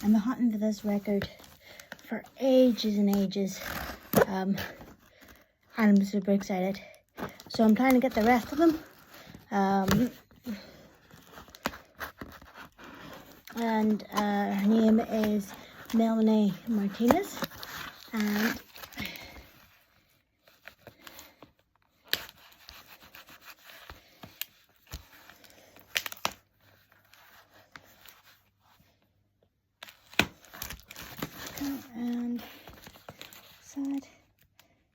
I've been hunting for this record for ages and ages. And I'm super excited. So I'm trying to get the rest of them. And her name is Melanie Martinez. And side.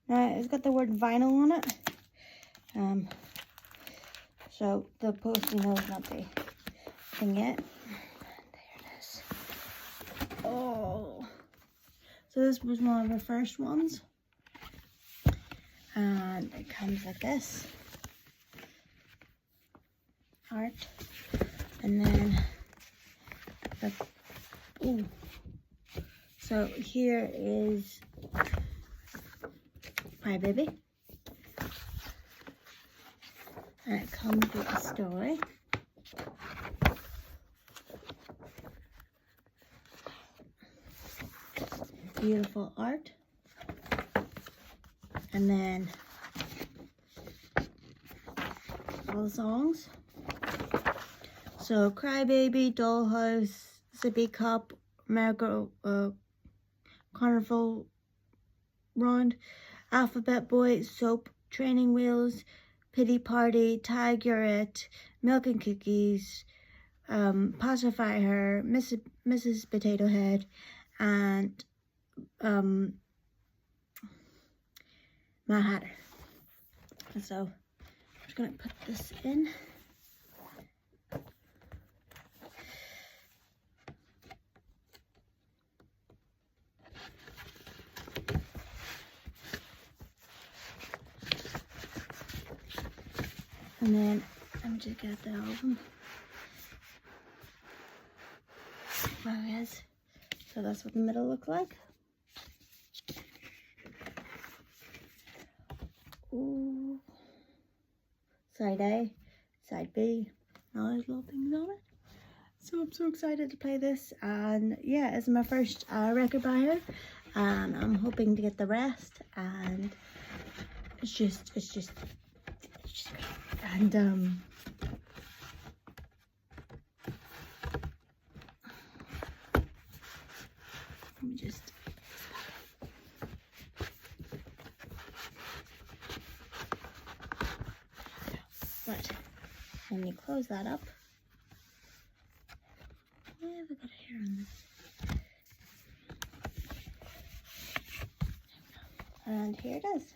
Now it's got the word vinyl on it. So the posting is not the thing yet. There it is. Oh, so this was one of the first ones, and it comes like this art, and then the so here is my baby, and it comes with a story. Beautiful art, and then all the songs. So Crybaby, Dollhouse, Sippy Cup, Mergo, Carnival Round, Alphabet Boy, Soap, Training Wheels, Pity Party, Tigerette, Milk and Cookies, Pacify Her, Mrs. Potato Head, and Mad Hatter. And so I'm just gonna put this in. And then let me just get the album. There it is. So that's what the middle looks like. Ooh. Side A, side B, all those little things on it. So I'm so excited to play this, and yeah, it's my first record by her, and I'm hoping to get the rest, and it's just great. And let me just but when you close that up, why have I got hair on this? And here it is.